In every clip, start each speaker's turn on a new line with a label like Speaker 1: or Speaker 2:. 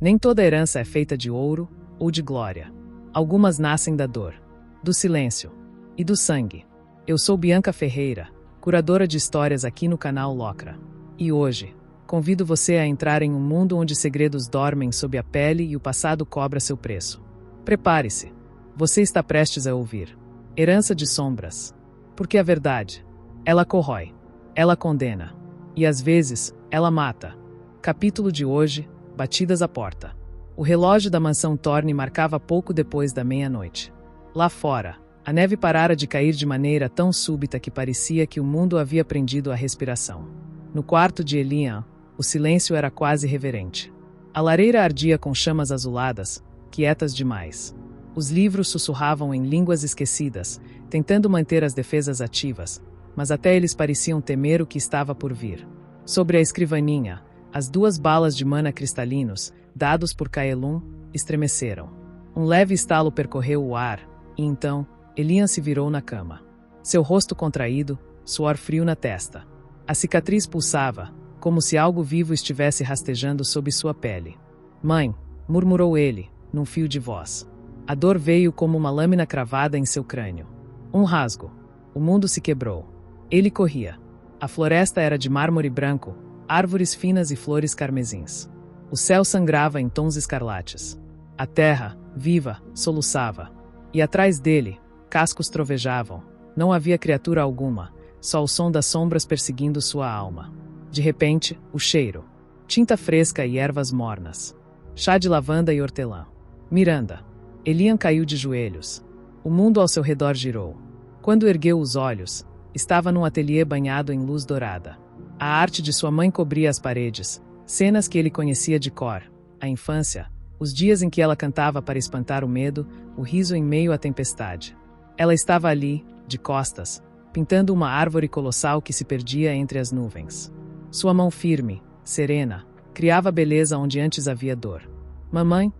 Speaker 1: Nem toda herança é feita de ouro ou de glória. Algumas nascem da dor, do silêncio e do sangue. Eu sou Bianca Ferreira, curadora de histórias aqui no canal Locra. E hoje, convido você a entrar em um mundo onde segredos dormem sob a pele e o passado cobra seu preço. Prepare-se. Você está prestes a ouvir Herança de Sombras. Porque a verdade, ela corrói, ela condena. E às vezes, ela mata. Capítulo de hoje, Batidas à Porta. O relógio da mansão Thorne marcava pouco depois da meia-noite. Lá fora, a neve parara de cair de maneira tão súbita que parecia que o mundo havia prendido a respiração. No quarto de Elian, o silêncio era quase reverente. A lareira ardia com chamas azuladas, quietas demais. Os livros sussurravam em línguas esquecidas, tentando manter as defesas ativas, mas até eles pareciam temer o que estava por vir. Sobre a escrivaninha, as 2 balas de mana cristalinos, dados por Caelum, estremeceram. Um leve estalo percorreu o ar, e então, Elian se virou na cama. Seu rosto contraído, suor frio na testa. A cicatriz pulsava, como se algo vivo estivesse rastejando sob sua pele. Mãe, murmurou ele, num fio de voz. A dor veio como uma lâmina cravada em seu crânio. Um rasgo. O mundo se quebrou. Ele corria. A floresta era de mármore branco, árvores finas e flores carmesins. O céu sangrava em tons escarlates. A terra, viva, soluçava. E atrás dele, cascos trovejavam. Não havia criatura alguma, só o som das sombras perseguindo sua alma. De repente, o cheiro. Tinta fresca e ervas mornas. Chá de lavanda e hortelã. Miranda. Elian caiu de joelhos. O mundo ao seu redor girou. Quando ergueu os olhos, estava num ateliê banhado em luz dourada. A arte de sua mãe cobria as paredes, cenas que ele conhecia de cor, a infância, os dias em que ela cantava para espantar o medo, o riso em meio à tempestade. Ela estava ali, de costas, pintando uma árvore colossal que se perdia entre as nuvens. Sua mão firme, serena, criava beleza onde antes havia dor. Mamãe?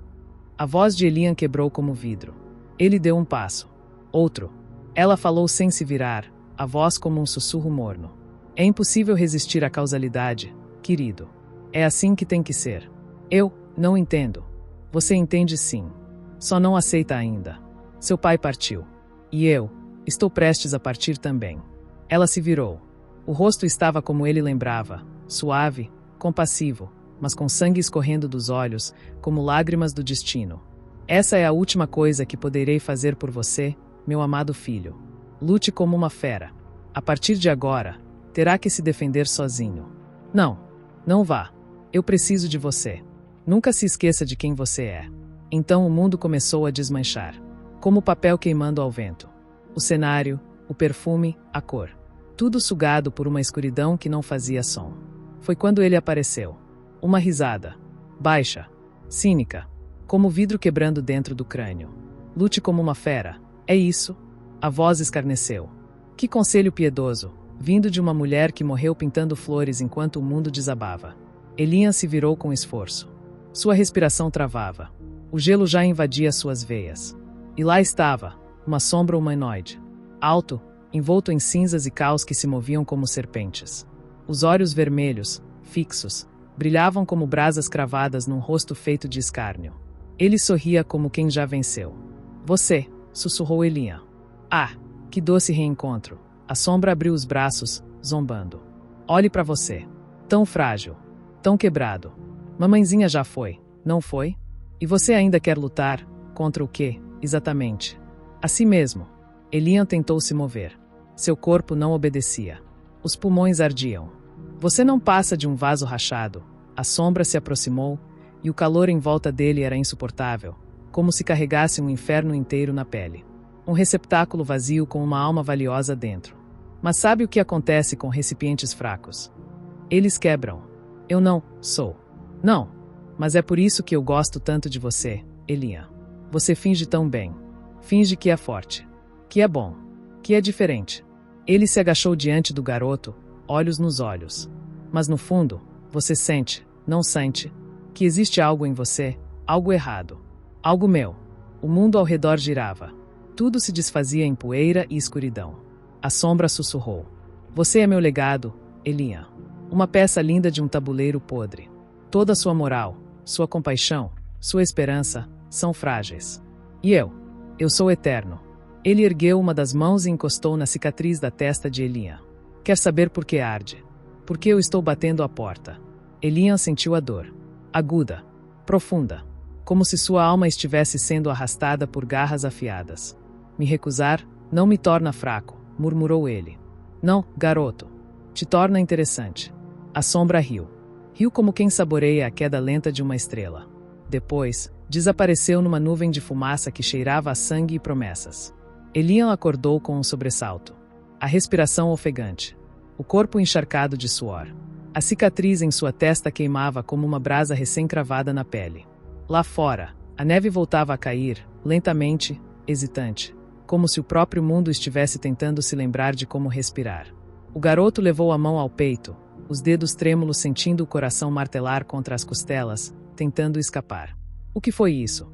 Speaker 1: A voz de Elian quebrou como vidro. Ele deu um passo. Outro. Ela falou sem se virar, a voz como um sussurro morno. É impossível resistir à causalidade, querido. É assim que tem que ser. Eu não entendo. Você entende sim. Só não aceita ainda. Seu pai partiu. E eu estou prestes a partir também. Ela se virou. O rosto estava como ele lembrava, suave, compassivo, mas com sangue escorrendo dos olhos, como lágrimas do destino. Essa é a última coisa que poderei fazer por você, meu amado filho. Lute como uma fera. A partir de agora, terá que se defender sozinho. Não, não vá. Eu preciso de você. Nunca se esqueça de quem você é. Então o mundo começou a desmanchar, como papel queimando ao vento. O cenário, o perfume, a cor. Tudo sugado por uma escuridão que não fazia som. Foi quando ele apareceu. Uma risada. Baixa. Cínica. Como vidro quebrando dentro do crânio. Lute como uma fera. É isso? A voz escarneceu. Que conselho piedoso, vindo de uma mulher que morreu pintando flores enquanto o mundo desabava. Elian se virou com esforço. Sua respiração travava. O gelo já invadia suas veias. E lá estava, uma sombra humanoide. Alto, envolto em cinzas e caos que se moviam como serpentes. Os olhos vermelhos, fixos, brilhavam como brasas cravadas num rosto feito de escárnio. Ele sorria como quem já venceu. Você, sussurrou Elian. Ah, que doce reencontro. A sombra abriu os braços, zombando. Olhe para você. Tão frágil. Tão quebrado. Mamãezinha já foi, não foi? E você ainda quer lutar? Contra o quê, exatamente? A si mesmo. Elian tentou se mover. Seu corpo não obedecia. Os pulmões ardiam. Você não passa de um vaso rachado. A sombra se aproximou, e o calor em volta dele era insuportável, como se carregasse um inferno inteiro na pele. Um receptáculo vazio com uma alma valiosa dentro. Mas sabe o que acontece com recipientes fracos? Eles quebram. Eu não sou. Não. Mas é por isso que eu gosto tanto de você, Elian. Você finge tão bem. Finge que é forte. Que é bom. Que é diferente. Ele se agachou diante do garoto, olhos nos olhos. Mas no fundo, você sente, não sente, que existe algo em você, algo errado. Algo meu. O mundo ao redor girava. Tudo se desfazia em poeira e escuridão. A sombra sussurrou. Você é meu legado, Elian. Uma peça linda de um tabuleiro podre. Toda sua moral, sua compaixão, sua esperança, são frágeis. E eu sou eterno. Ele ergueu uma das mãos e encostou na cicatriz da testa de Elian. Quer saber por que arde? Porque eu estou batendo a porta. Elian sentiu a dor. Aguda. Profunda. Como se sua alma estivesse sendo arrastada por garras afiadas. Me recusar não me torna fraco, murmurou ele. Não, garoto. Te torna interessante. A sombra riu. Riu como quem saboreia a queda lenta de uma estrela. Depois, desapareceu numa nuvem de fumaça que cheirava a sangue e promessas. Elian acordou com um sobressalto. A respiração ofegante. O corpo encharcado de suor. A cicatriz em sua testa queimava como uma brasa recém-cravada na pele. Lá fora, a neve voltava a cair, lentamente, hesitante, como se o próprio mundo estivesse tentando se lembrar de como respirar. O garoto levou a mão ao peito, os dedos trêmulos sentindo o coração martelar contra as costelas, tentando escapar. O que foi isso?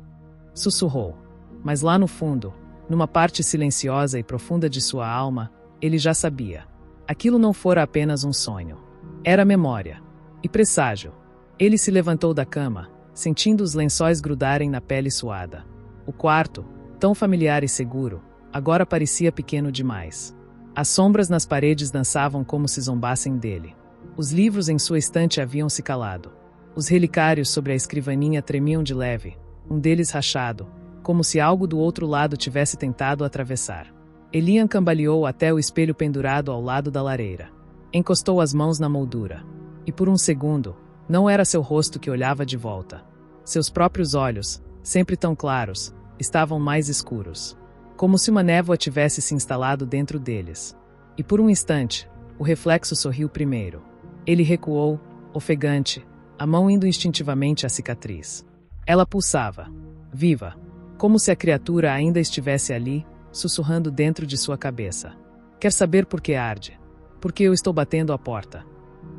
Speaker 1: Sussurrou. Mas lá no fundo, numa parte silenciosa e profunda de sua alma, ele já sabia. Aquilo não fora apenas um sonho. Era memória. E presságio. Ele se levantou da cama, sentindo os lençóis grudarem na pele suada. O quarto, tão familiar e seguro, agora parecia pequeno demais. As sombras nas paredes dançavam como se zombassem dele. Os livros em sua estante haviam se calado. Os relicários sobre a escrivaninha tremiam de leve, um deles rachado, como se algo do outro lado tivesse tentado atravessar. Elian cambaleou até o espelho pendurado ao lado da lareira. Encostou as mãos na moldura. E por um segundo, não era seu rosto que olhava de volta. Seus próprios olhos, sempre tão claros, estavam mais escuros. Como se uma névoa tivesse se instalado dentro deles. E por um instante, o reflexo sorriu primeiro. Ele recuou, ofegante, a mão indo instintivamente à cicatriz. Ela pulsava, viva, como se a criatura ainda estivesse ali, sussurrando dentro de sua cabeça. Quer saber por que arde? Porque eu estou batendo a porta.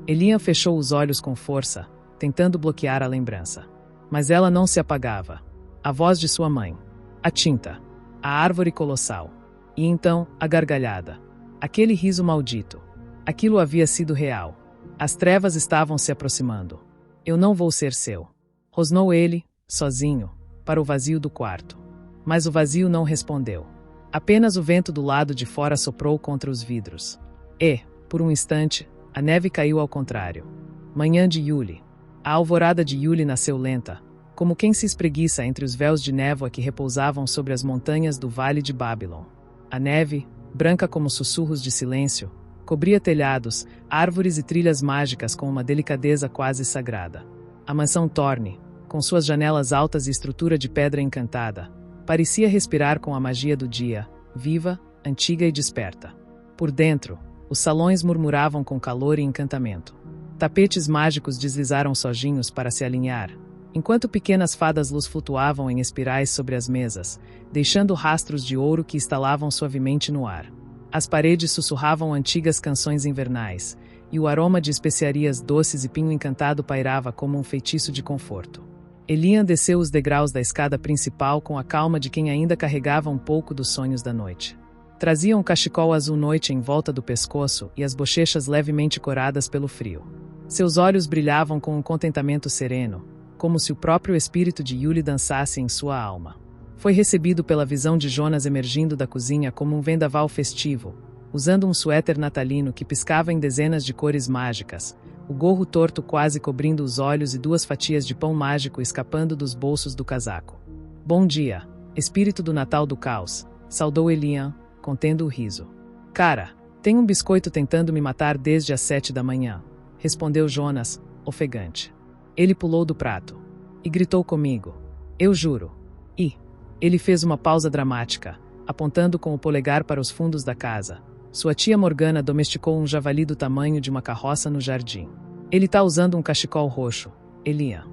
Speaker 1: Elian fechou os olhos com força, tentando bloquear a lembrança. Mas ela não se apagava. A voz de sua mãe. A tinta. A árvore colossal. E então, a gargalhada. Aquele riso maldito. Aquilo havia sido real. As trevas estavam se aproximando. Eu não vou ser seu. Rosnou ele, sozinho, para o vazio do quarto. Mas o vazio não respondeu. Apenas o vento do lado de fora soprou contra os vidros. E, por um instante, a neve caiu ao contrário. Manhã de Yuli. A alvorada de Yuli nasceu lenta, como quem se espreguiça entre os véus de névoa que repousavam sobre as montanhas do Vale de Babylon. A neve, branca como sussurros de silêncio, cobria telhados, árvores e trilhas mágicas com uma delicadeza quase sagrada. A mansão Thorne, com suas janelas altas e estrutura de pedra encantada, parecia respirar com a magia do dia, viva, antiga e desperta. Por dentro, os salões murmuravam com calor e encantamento. Tapetes mágicos deslizaram sojinhos para se alinhar, enquanto pequenas fadas luz flutuavam em espirais sobre as mesas, deixando rastros de ouro que estalavam suavemente no ar. As paredes sussurravam antigas canções invernais, e o aroma de especiarias doces e pinho encantado pairava como um feitiço de conforto. Elian desceu os degraus da escada principal com a calma de quem ainda carregava um pouco dos sonhos da noite. Trazia um cachecol azul noite em volta do pescoço e as bochechas levemente coradas pelo frio. Seus olhos brilhavam com um contentamento sereno, como se o próprio espírito de Yuli dançasse em sua alma. Foi recebido pela visão de Jonas emergindo da cozinha como um vendaval festivo, usando um suéter natalino que piscava em dezenas de cores mágicas, o gorro torto quase cobrindo os olhos e 2 fatias de pão mágico escapando dos bolsos do casaco. Bom dia, espírito do Natal do Caos, saudou Elian, contendo o riso. Cara, tem um biscoito tentando me matar desde as 7 da manhã, respondeu Jonas, ofegante. Ele pulou do prato e gritou comigo. Eu juro. E ele fez uma pausa dramática, apontando com o polegar para os fundos da casa. Sua tia Morgana domesticou um javali do tamanho de uma carroça no jardim. Ele tá usando um cachecol roxo, Elian.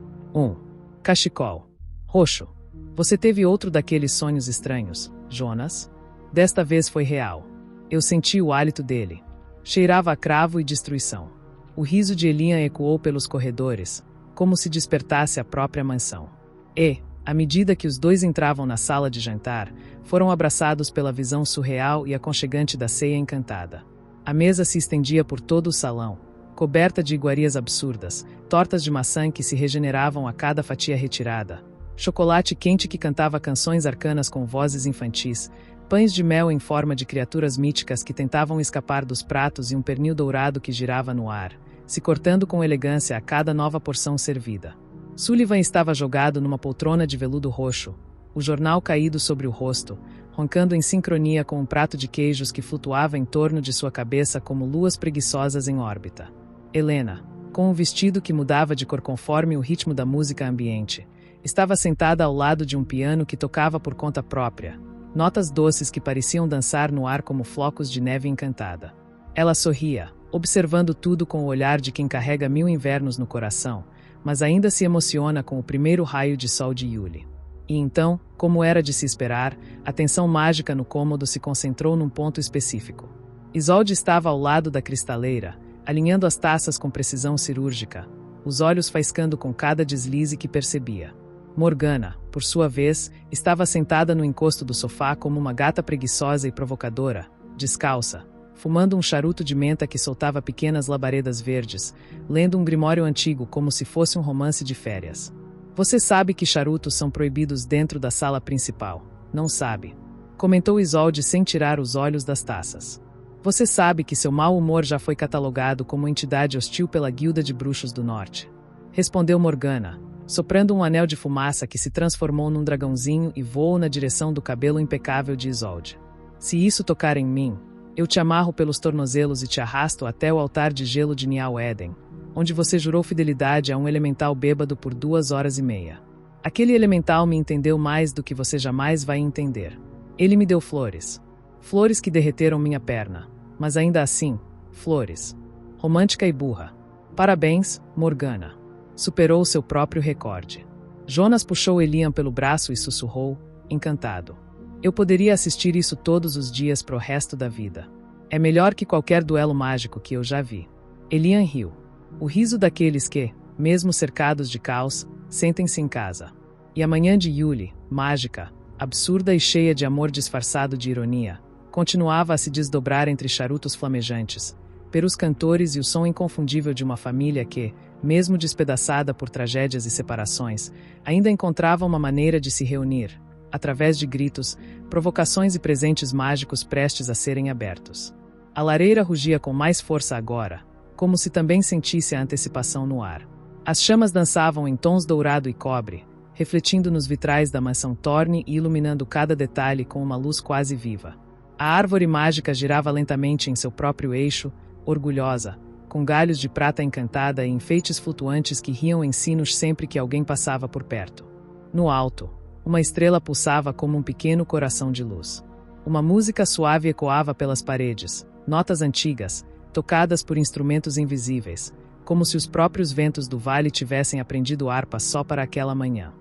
Speaker 1: Cachecol. Roxo. Você teve outro daqueles sonhos estranhos, Jonas? Desta vez foi real. Eu senti o hálito dele. Cheirava a cravo e destruição. O riso de Elian ecoou pelos corredores, como se despertasse a própria mansão. E, à medida que os dois entravam na sala de jantar, foram abraçados pela visão surreal e aconchegante da ceia encantada. A mesa se estendia por todo o salão, coberta de iguarias absurdas, tortas de maçã que se regeneravam a cada fatia retirada, chocolate quente que cantava canções arcanas com vozes infantis, pães de mel em forma de criaturas míticas que tentavam escapar dos pratos e um pernil dourado que girava no ar, se cortando com elegância a cada nova porção servida. Sullivan estava jogado numa poltrona de veludo roxo, o jornal caído sobre o rosto, roncando em sincronia com um prato de queijos que flutuava em torno de sua cabeça como luas preguiçosas em órbita. Helena, com um vestido que mudava de cor conforme o ritmo da música ambiente, estava sentada ao lado de um piano que tocava por conta própria, notas doces que pareciam dançar no ar como flocos de neve encantada. Ela sorria, observando tudo com o olhar de quem carrega 1000 invernos no coração, mas ainda se emociona com o primeiro raio de sol de Yuli. E então, como era de se esperar, a tensão mágica no cômodo se concentrou num ponto específico. Isolde estava ao lado da cristaleira, alinhando as taças com precisão cirúrgica, os olhos faiscando com cada deslize que percebia. Morgana, por sua vez, estava sentada no encosto do sofá como uma gata preguiçosa e provocadora, descalça, fumando um charuto de menta que soltava pequenas labaredas verdes, lendo um grimório antigo como se fosse um romance de férias. Você sabe que charutos são proibidos dentro da sala principal, não sabe? Comentou Isolde sem tirar os olhos das taças. Você sabe que seu mau humor já foi catalogado como entidade hostil pela Guilda de Bruxos do Norte. Respondeu Morgana, soprando um anel de fumaça que se transformou num dragãozinho e voou na direção do cabelo impecável de Isolde. Se isso tocar em mim, eu te amarro pelos tornozelos e te arrasto até o altar de gelo de Nial Eden, onde você jurou fidelidade a um elemental bêbado por 2 horas e meia. Aquele elemental me entendeu mais do que você jamais vai entender. Ele me deu flores. Flores que derreteram minha perna. Mas ainda assim, flores. Romântica e burra. Parabéns, Morgana. Superou seu próprio recorde. Jonas puxou Elian pelo braço e sussurrou, encantado. Eu poderia assistir isso todos os dias pro resto da vida. É melhor que qualquer duelo mágico que eu já vi. Elian riu. O riso daqueles que, mesmo cercados de caos, sentem-se em casa. E a manhã de Yuli, mágica, absurda e cheia de amor disfarçado de ironia, continuava a se desdobrar entre charutos flamejantes, perus cantores e o som inconfundível de uma família que, mesmo despedaçada por tragédias e separações, ainda encontrava uma maneira de se reunir, através de gritos, provocações e presentes mágicos prestes a serem abertos. A lareira rugia com mais força agora, como se também sentisse a antecipação no ar. As chamas dançavam em tons dourado e cobre, refletindo nos vitrais da mansão Thorne e iluminando cada detalhe com uma luz quase viva. A árvore mágica girava lentamente em seu próprio eixo, orgulhosa, com galhos de prata encantada e enfeites flutuantes que riam em sinos sempre que alguém passava por perto. No alto, uma estrela pulsava como um pequeno coração de luz. Uma música suave ecoava pelas paredes, notas antigas, tocadas por instrumentos invisíveis, como se os próprios ventos do vale tivessem aprendido harpa só para aquela manhã.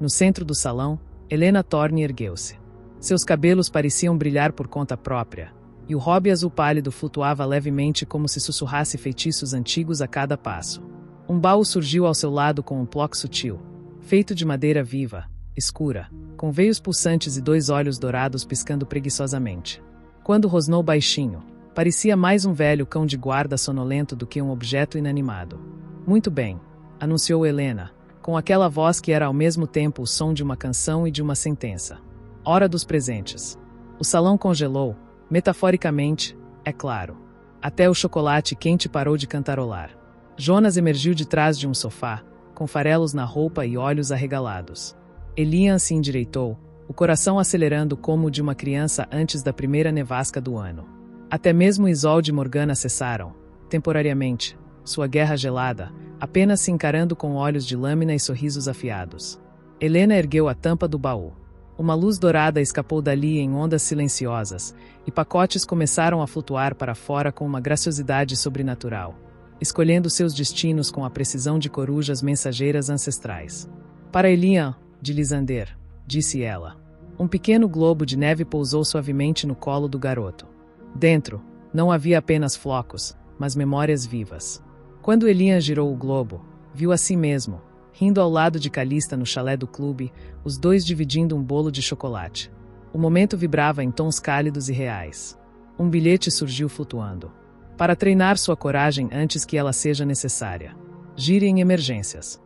Speaker 1: No centro do salão, Helena Thorne ergueu-se. Seus cabelos pareciam brilhar por conta própria, e o robe azul pálido flutuava levemente como se sussurrasse feitiços antigos a cada passo. Um baú surgiu ao seu lado com um ploc sutil, feito de madeira viva, escura, com veios pulsantes e 2 olhos dourados piscando preguiçosamente. Quando rosnou baixinho, parecia mais um velho cão de guarda sonolento do que um objeto inanimado. Muito bem, anunciou Helena, com aquela voz que era ao mesmo tempo o som de uma canção e de uma sentença. Hora dos presentes. O salão congelou, metaforicamente, é claro. Até o chocolate quente parou de cantarolar. Jonas emergiu de trás de um sofá, com farelos na roupa e olhos arregalados. Elian se endireitou, o coração acelerando como o de uma criança antes da primeira nevasca do ano. Até mesmo Isolde e Morgana cessaram, temporariamente, sua guerra gelada, apenas se encarando com olhos de lâmina e sorrisos afiados. Helena ergueu a tampa do baú. Uma luz dourada escapou dali em ondas silenciosas, e pacotes começaram a flutuar para fora com uma graciosidade sobrenatural, escolhendo seus destinos com a precisão de corujas mensageiras ancestrais. Para Elian, de Lisander, disse ela. Um pequeno globo de neve pousou suavemente no colo do garoto. Dentro, não havia apenas flocos, mas memórias vivas. Quando Elian girou o globo, viu a si mesmo, rindo ao lado de Calista no chalé do clube, os dois dividindo um bolo de chocolate. O momento vibrava em tons cálidos e reais. Um bilhete surgiu flutuando. para treinar sua coragem antes que ela seja necessária. Gire em emergências.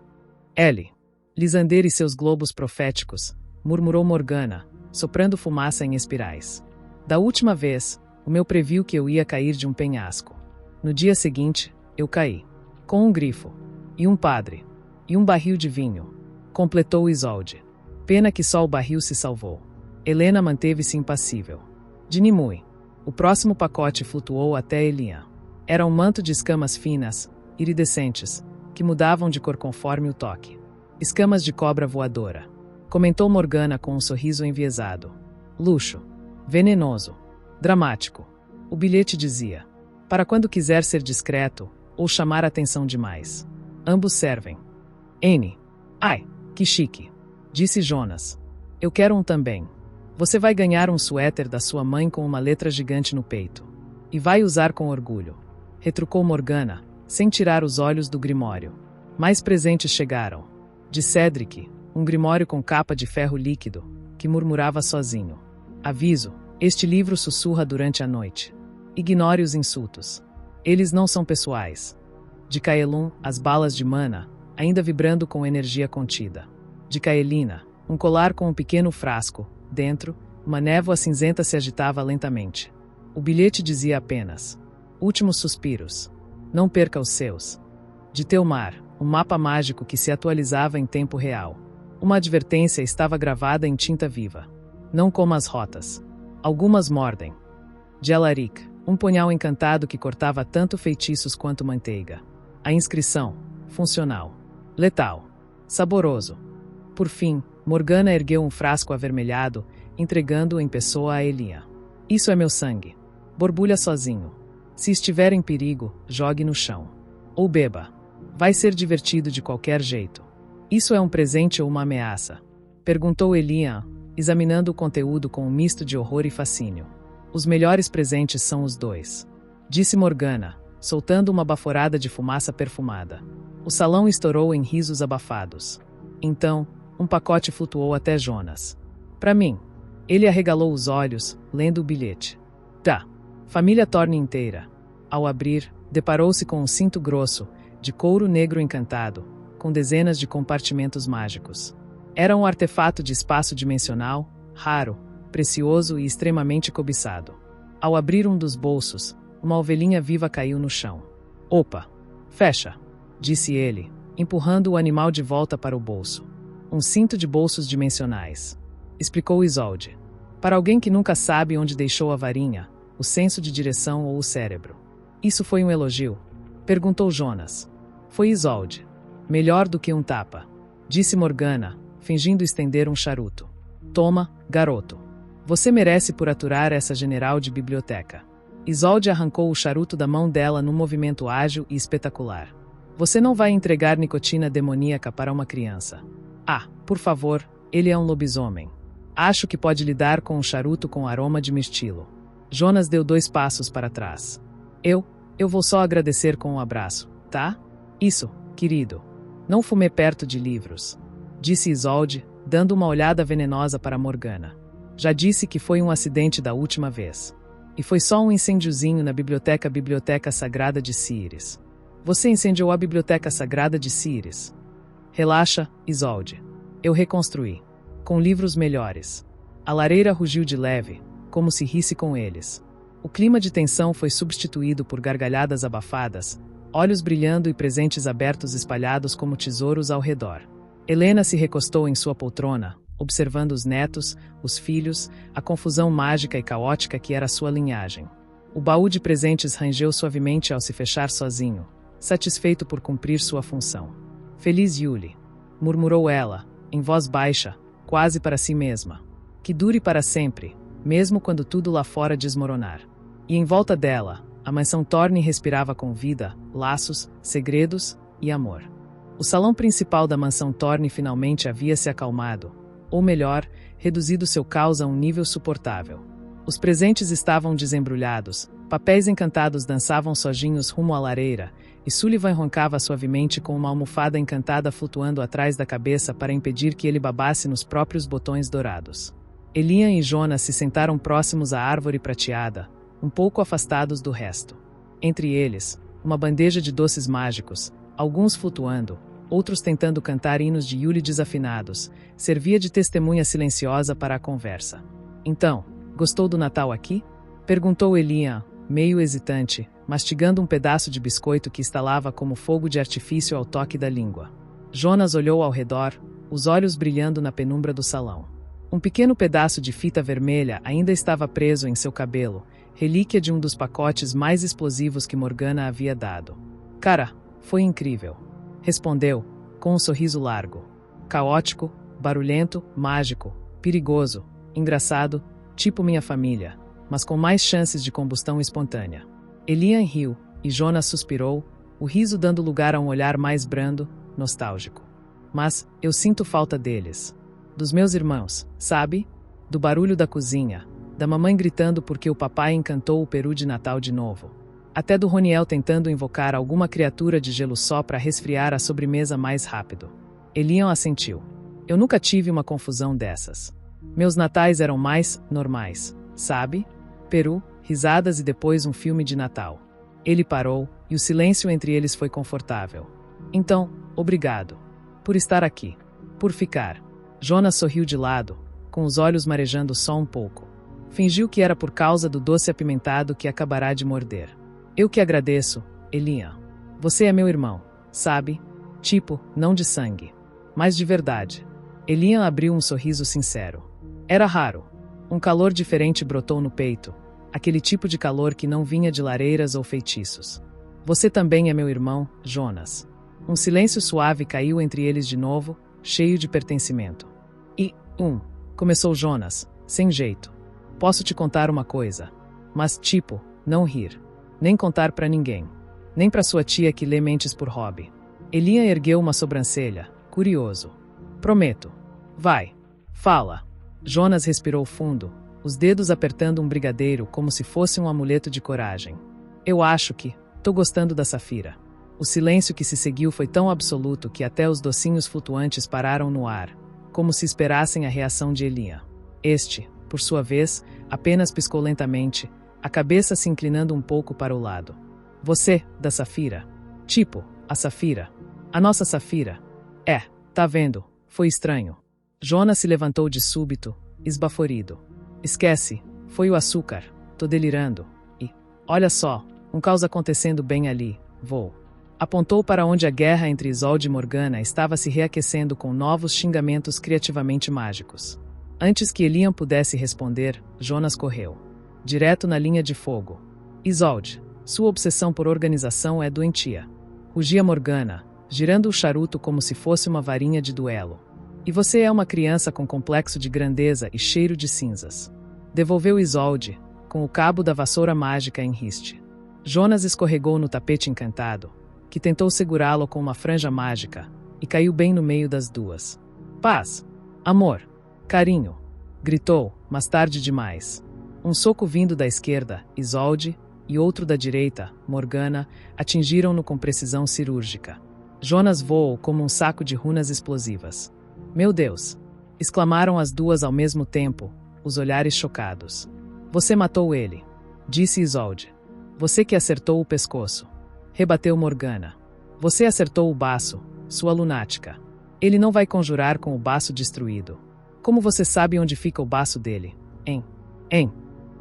Speaker 1: Ellie. Lisander e seus globos proféticos, murmurou Morgana, soprando fumaça em espirais. Da última vez, o meu previu que eu ia cair de um penhasco. No dia seguinte, eu caí. Com um grifo. E um padre. E um barril de vinho. Completou Isolde. Pena que só o barril se salvou. Helena manteve-se impassível. De Nimue. O próximo pacote flutuou até Elian. Era um manto de escamas finas, iridescentes, que mudavam de cor conforme o toque. Escamas de cobra voadora. Comentou Morgana com um sorriso enviesado. Luxo. Venenoso. Dramático. O bilhete dizia: para quando quiser ser discreto, ou chamar atenção demais. Ambos servem. N. Ai, que chique. Disse Jonas. Eu quero um também. Você vai ganhar um suéter da sua mãe com uma letra gigante no peito. E vai usar com orgulho. Retrucou Morgana, sem tirar os olhos do grimório. Mais presentes chegaram. De Cedric, um grimório com capa de ferro líquido, que murmurava sozinho. Aviso, este livro sussurra durante a noite. Ignore os insultos. Eles não são pessoais. De Kaelum, as balas de mana, ainda vibrando com energia contida. De Kaelina, um colar com um pequeno frasco. Dentro, uma névoa cinzenta se agitava lentamente. O bilhete dizia apenas: últimos suspiros. Não perca os seus. De Teomar, um mapa mágico que se atualizava em tempo real. Uma advertência estava gravada em tinta viva. Não coma as rotas. Algumas mordem. De Alaric, um punhal encantado que cortava tanto feitiços quanto manteiga. A inscrição: funcional. Letal. Saboroso. Por fim, Morgana ergueu um frasco avermelhado, entregando-o em pessoa a Elian. Isso é meu sangue. Borbulha sozinho. Se estiver em perigo, jogue no chão. Ou beba. Vai ser divertido de qualquer jeito. Isso é um presente ou uma ameaça? Perguntou Elian, examinando o conteúdo com um misto de horror e fascínio. Os melhores presentes são os dois. Disse Morgana, soltando uma baforada de fumaça perfumada. O salão estourou em risos abafados. Então, um pacote flutuou até Jonas. Para mim. Ele arregalou os olhos, lendo o bilhete. Tá. Família Thorne inteira. Ao abrir, deparou-se com um cinto grosso, de couro negro encantado, com dezenas de compartimentos mágicos. Era um artefato de espaço dimensional, raro, precioso e extremamente cobiçado. Ao abrir um dos bolsos, uma ovelhinha viva caiu no chão. Opa! Fecha! Disse ele, empurrando o animal de volta para o bolso. Um cinto de bolsos dimensionais. Explicou Isolde. Para alguém que nunca sabe onde deixou a varinha, o senso de direção ou o cérebro. Isso foi um elogio? Perguntou Jonas. Foi Isolde. Melhor do que um tapa. Disse Morgana, fingindo estender um charuto. Toma, garoto. Você merece por aturar essa general de biblioteca. Isolde arrancou o charuto da mão dela num movimento ágil e espetacular. Você não vai entregar nicotina demoníaca para uma criança. Ah, por favor, ele é um lobisomem. Acho que pode lidar com um charuto com aroma de mirtilo. Jonas deu 2 passos para trás. Eu vou só agradecer com um abraço, tá? Isso, querido. Não fume perto de livros. Disse Isolde, dando uma olhada venenosa para Morgana. Já disse que foi um acidente da última vez. E foi só um incêndiozinho na Biblioteca Sagrada de Círis. Você incendiou a Biblioteca Sagrada de Círis. Relaxa, Isolde. Eu reconstruí. Com livros melhores. A lareira rugiu de leve, como se risse com eles. O clima de tensão foi substituído por gargalhadas abafadas, olhos brilhando e presentes abertos espalhados como tesouros ao redor. Helena se recostou em sua poltrona, observando os netos, os filhos, a confusão mágica e caótica que era sua linhagem. O baú de presentes rangeu suavemente ao se fechar sozinho, satisfeito por cumprir sua função. Feliz Yule, murmurou ela, em voz baixa, quase para si mesma. Que dure para sempre, mesmo quando tudo lá fora desmoronar. E em volta dela, a mansão Thorne respirava com vida, laços, segredos e amor. O salão principal da mansão Thorne finalmente havia se acalmado, ou melhor, reduzido seu caos a um nível suportável. Os presentes estavam desembrulhados, papéis encantados dançavam sozinhos rumo à lareira, e Sullivan roncava suavemente com uma almofada encantada flutuando atrás da cabeça para impedir que ele babasse nos próprios botões dourados. Elian e Jonas se sentaram próximos à árvore prateada, um pouco afastados do resto. Entre eles, uma bandeja de doces mágicos, alguns flutuando, outros tentando cantar hinos de Yule desafinados, servia de testemunha silenciosa para a conversa. Então, gostou do Natal aqui? Perguntou Elian, meio hesitante, mastigando um pedaço de biscoito que estalava como fogo de artifício ao toque da língua. Jonas olhou ao redor, os olhos brilhando na penumbra do salão. Um pequeno pedaço de fita vermelha ainda estava preso em seu cabelo, relíquia de um dos pacotes mais explosivos que Morgana havia dado. Cara, foi incrível. Respondeu, com um sorriso largo. Caótico, barulhento, mágico, perigoso, engraçado, tipo minha família, mas com mais chances de combustão espontânea. Elian riu, e Jonas suspirou, o riso dando lugar a um olhar mais brando, nostálgico. Mas eu sinto falta deles. Dos meus irmãos, sabe? Do barulho da cozinha, da mamãe gritando porque o papai encantou o peru de Natal de novo. Até do Roniel tentando invocar alguma criatura de gelo só para resfriar a sobremesa mais rápido. Elian assentiu. Eu nunca tive uma confusão dessas. Meus natais eram mais normais, sabe? Peru, risadas e depois um filme de Natal. Ele parou, e o silêncio entre eles foi confortável. Então, obrigado. Por estar aqui. Por ficar. Jonas sorriu de lado, com os olhos marejando só um pouco. Fingiu que era por causa do doce apimentado que acabará de morder. Eu que agradeço, Elian. Você é meu irmão, sabe? Tipo, não de sangue, mas de verdade. Elian abriu um sorriso sincero. Era raro. Um calor diferente brotou no peito, aquele tipo de calor que não vinha de lareiras ou feitiços. Você também é meu irmão, Jonas. Um silêncio suave caiu entre eles de novo, cheio de pertencimento. Começou Jonas, sem jeito. Posso te contar uma coisa. Mas, tipo, não rir. Nem contar pra ninguém. Nem pra sua tia que lê mentes por hobby. Elian ergueu uma sobrancelha, curioso. Prometo. Vai. Fala. Jonas respirou fundo, os dedos apertando um brigadeiro como se fosse um amuleto de coragem. Eu acho que tô gostando da Safira. O silêncio que se seguiu foi tão absoluto que até os docinhos flutuantes pararam no ar, como se esperassem a reação de Elian. Este, por sua vez, apenas piscou lentamente, a cabeça se inclinando um pouco para o lado. Você, da Safira. Tipo, a Safira. A nossa Safira. Tá vendo, foi estranho. Jonas se levantou de súbito, esbaforido. Esquece, foi o açúcar, tô delirando. E, olha só, um caos acontecendo bem ali, vou. Apontou para onde a guerra entre Isolde e Morgana estava se reaquecendo com novos xingamentos criativamente mágicos. Antes que Elian pudesse responder, Jonas correu. Direto na linha de fogo. Isolde, sua obsessão por organização é doentia. Rugia Morgana, girando o charuto como se fosse uma varinha de duelo. E você é uma criança com complexo de grandeza e cheiro de cinzas. Devolveu Isolde, com o cabo da vassoura mágica em riste. Jonas escorregou no tapete encantado, que tentou segurá-lo com uma franja mágica, e caiu bem no meio das duas. Paz! Amor! Carinho! Gritou, mas tarde demais. Um soco vindo da esquerda, Isolde, e outro da direita, Morgana, atingiram-no com precisão cirúrgica. Jonas voou como um saco de runas explosivas. Meu Deus! Exclamaram as duas ao mesmo tempo, os olhares chocados. Você matou ele, disse Isolde. Você que acertou o pescoço. Rebateu Morgana. Você acertou o baço, sua lunática. Ele não vai conjurar com o baço destruído. Como você sabe onde fica o baço dele?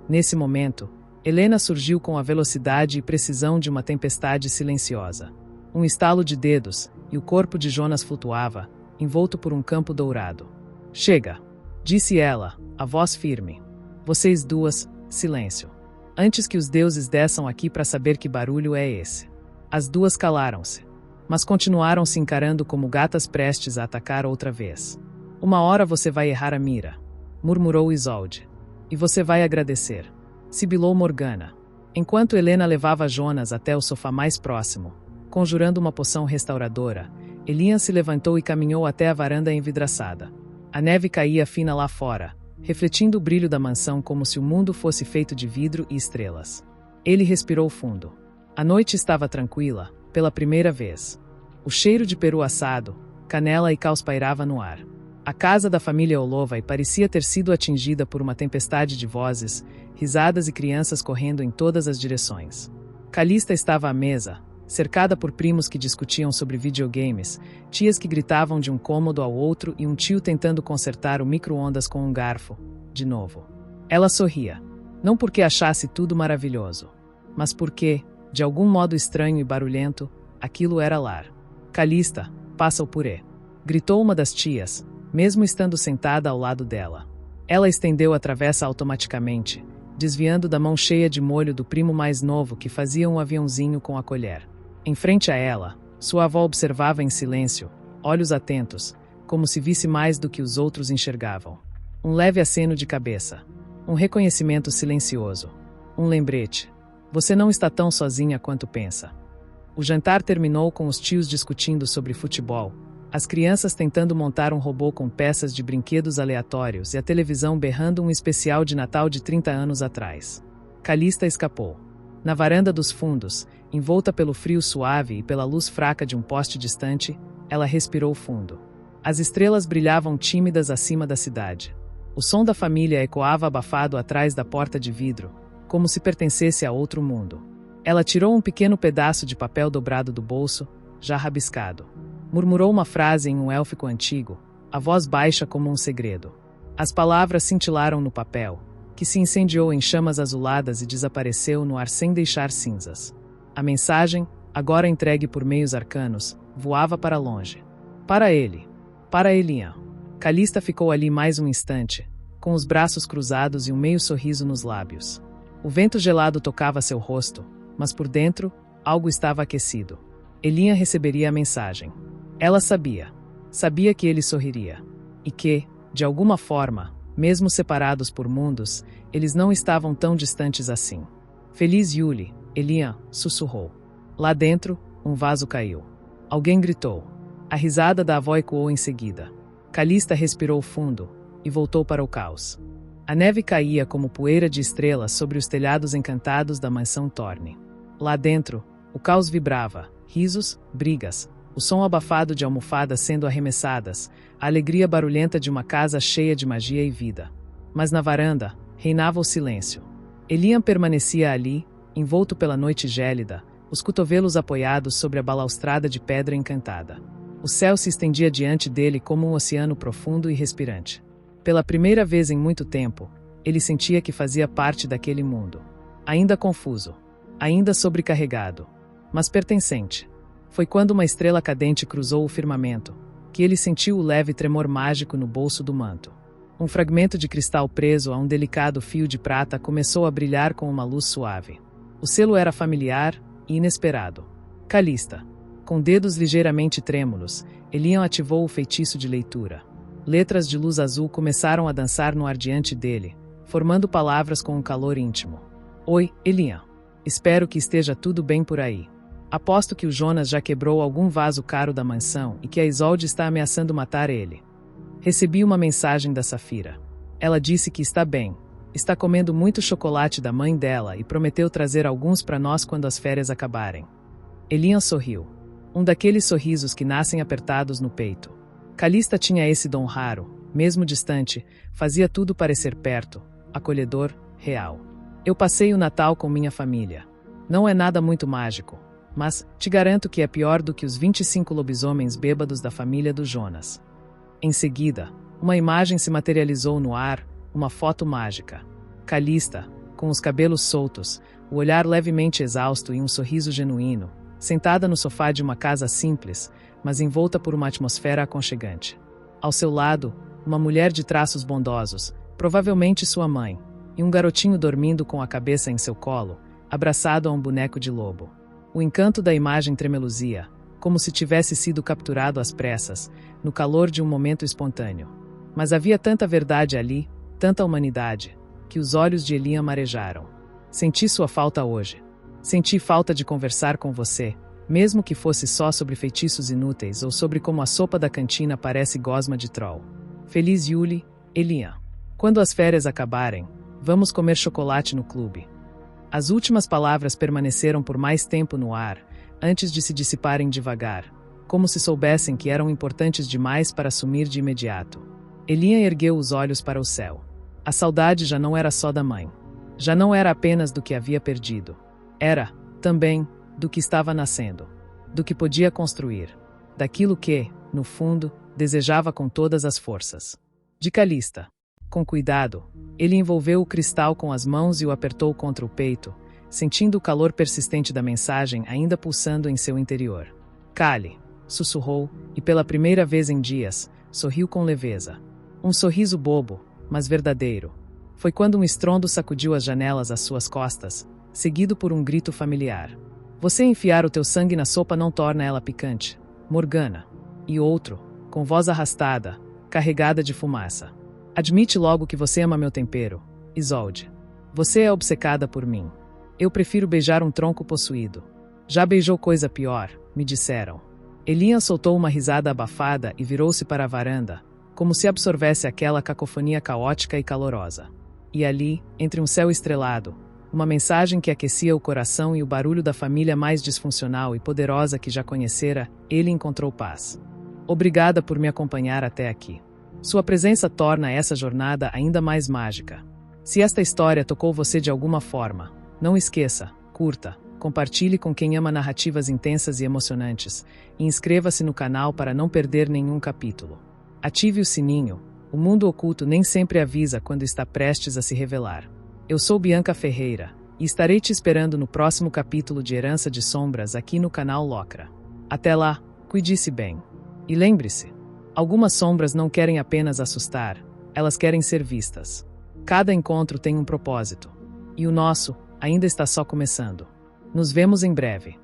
Speaker 1: Nesse momento, Helena surgiu com a velocidade e precisão de uma tempestade silenciosa. Um estalo de dedos, e o corpo de Jonas flutuava, envolto por um campo dourado. Chega, disse ela, a voz firme. Vocês duas, silêncio. Antes que os deuses desçam aqui para saber que barulho é esse. As duas calaram-se, mas continuaram se encarando como gatas prestes a atacar outra vez. Uma hora você vai errar a mira, murmurou Isolde. E você vai agradecer, sibilou Morgana. Enquanto Helena levava Jonas até o sofá mais próximo, conjurando uma poção restauradora, Elian se levantou e caminhou até a varanda envidraçada. A neve caía fina lá fora, refletindo o brilho da mansão como se o mundo fosse feito de vidro e estrelas. Ele respirou fundo. A noite estava tranquila, pela primeira vez. O cheiro de peru assado, canela e caos pairava no ar. A casa da família Olovai parecia ter sido atingida por uma tempestade de vozes, risadas e crianças correndo em todas as direções. Calista estava à mesa, cercada por primos que discutiam sobre videogames, tias que gritavam de um cômodo ao outro e um tio tentando consertar o micro-ondas com um garfo, de novo. Ela sorria, não porque achasse tudo maravilhoso, mas porque, de algum modo estranho e barulhento, aquilo era lar. Calista, passa o purê, gritou uma das tias, mesmo estando sentada ao lado dela. Ela estendeu a travessa automaticamente, desviando da mão cheia de molho do primo mais novo que fazia um aviãozinho com a colher. Em frente a ela, sua avó observava em silêncio, olhos atentos, como se visse mais do que os outros enxergavam. Um leve aceno de cabeça. Um reconhecimento silencioso. Um lembrete. Você não está tão sozinha quanto pensa. O jantar terminou com os tios discutindo sobre futebol, as crianças tentando montar um robô com peças de brinquedos aleatórios e a televisão berrando um especial de Natal de 30 anos atrás. Calista escapou. Na varanda dos fundos, envolta pelo frio suave e pela luz fraca de um poste distante, ela respirou fundo. As estrelas brilhavam tímidas acima da cidade. O som da família ecoava abafado atrás da porta de vidro, como se pertencesse a outro mundo. Ela tirou um pequeno pedaço de papel dobrado do bolso, já rabiscado. Murmurou uma frase em um élfico antigo, a voz baixa como um segredo. As palavras cintilaram no papel, que se incendiou em chamas azuladas e desapareceu no ar sem deixar cinzas. A mensagem, agora entregue por meios arcanos, voava para longe. Para ele. Para Elian. Calista ficou ali mais um instante, com os braços cruzados e um meio sorriso nos lábios. O vento gelado tocava seu rosto, mas por dentro, algo estava aquecido. Elian receberia a mensagem. Ela sabia. Sabia que ele sorriria. E que, de alguma forma, mesmo separados por mundos, eles não estavam tão distantes assim. Feliz Yuli, Elian sussurrou. Lá dentro, um vaso caiu. Alguém gritou. A risada da avó ecoou em seguida. Calista respirou fundo e voltou para o caos. A neve caía como poeira de estrelas sobre os telhados encantados da mansão Thorne. Lá dentro, o caos vibrava, risos, brigas, o som abafado de almofadas sendo arremessadas, a alegria barulhenta de uma casa cheia de magia e vida. Mas na varanda, reinava o silêncio. Elian permanecia ali, envolto pela noite gélida, os cotovelos apoiados sobre a balaustrada de pedra encantada. O céu se estendia diante dele como um oceano profundo e respirante. Pela primeira vez em muito tempo, ele sentia que fazia parte daquele mundo. Ainda confuso, ainda sobrecarregado, mas pertencente. Foi quando uma estrela cadente cruzou o firmamento, que ele sentiu o leve tremor mágico no bolso do manto. Um fragmento de cristal preso a um delicado fio de prata começou a brilhar com uma luz suave. O selo era familiar e inesperado. Calista. Com dedos ligeiramente trêmulos, Elian ativou o feitiço de leitura. Letras de luz azul começaram a dançar no ar diante dele, formando palavras com um calor íntimo. Oi, Elian. Espero que esteja tudo bem por aí. Aposto que o Jonas já quebrou algum vaso caro da mansão e que a Isolde está ameaçando matar ele. Recebi uma mensagem da Safira. Ela disse que está bem. Está comendo muito chocolate da mãe dela e prometeu trazer alguns para nós quando as férias acabarem. Elian sorriu. Um daqueles sorrisos que nascem apertados no peito. Calista tinha esse dom raro, mesmo distante, fazia tudo parecer perto, acolhedor, real. Eu passei o Natal com minha família. Não é nada muito mágico, mas te garanto que é pior do que os 25 lobisomens bêbados da família do Jonas. Em seguida, uma imagem se materializou no ar, uma foto mágica. Calista, com os cabelos soltos, o olhar levemente exausto e um sorriso genuíno, sentada no sofá de uma casa simples, mas envolta por uma atmosfera aconchegante. Ao seu lado, uma mulher de traços bondosos, provavelmente sua mãe, e um garotinho dormindo com a cabeça em seu colo, abraçado a um boneco de lobo. O encanto da imagem tremeluzia, como se tivesse sido capturado às pressas, no calor de um momento espontâneo. Mas havia tanta verdade ali, tanta humanidade, que os olhos de Elian marejaram. Senti sua falta hoje. Senti falta de conversar com você, mesmo que fosse só sobre feitiços inúteis ou sobre como a sopa da cantina parece gosma de troll. Feliz Yuli, Elian. Quando as férias acabarem, vamos comer chocolate no clube. As últimas palavras permaneceram por mais tempo no ar, antes de se dissiparem devagar, como se soubessem que eram importantes demais para sumir de imediato. Elian ergueu os olhos para o céu. A saudade já não era só da mãe. Já não era apenas do que havia perdido. Era, Também do que estava nascendo, do que podia construir, daquilo que, no fundo, desejava com todas as forças. De Calista. Com cuidado, ele envolveu o cristal com as mãos e o apertou contra o peito, sentindo o calor persistente da mensagem ainda pulsando em seu interior. Cale, sussurrou, e pela primeira vez em dias, sorriu com leveza. Um sorriso bobo, mas verdadeiro. Foi quando um estrondo sacudiu as janelas às suas costas, seguido por um grito familiar. Você enfiar o teu sangue na sopa não torna ela picante, Morgana. E outro, com voz arrastada, carregada de fumaça. Admite logo que você ama meu tempero, Isolde. Você é obcecada por mim. Eu prefiro beijar um tronco possuído. Já beijou coisa pior, me disseram. Elian soltou uma risada abafada e virou-se para a varanda, como se absorvesse aquela cacofonia caótica e calorosa. E ali, entre um céu estrelado, uma mensagem que aquecia o coração e o barulho da família mais disfuncional e poderosa que já conhecera, ele encontrou paz. Obrigada por me acompanhar até aqui. Sua presença torna essa jornada ainda mais mágica. Se esta história tocou você de alguma forma, não esqueça, curta, compartilhe com quem ama narrativas intensas e emocionantes, e inscreva-se no canal para não perder nenhum capítulo. Ative o sininho, o mundo oculto nem sempre avisa quando está prestes a se revelar. Eu sou Bianca Ferreira, e estarei te esperando no próximo capítulo de Herança de Sombras aqui no canal Locra. Até lá, cuide-se bem. E lembre-se, algumas sombras não querem apenas assustar, elas querem ser vistas. Cada encontro tem um propósito. E o nosso ainda está só começando. Nos vemos em breve.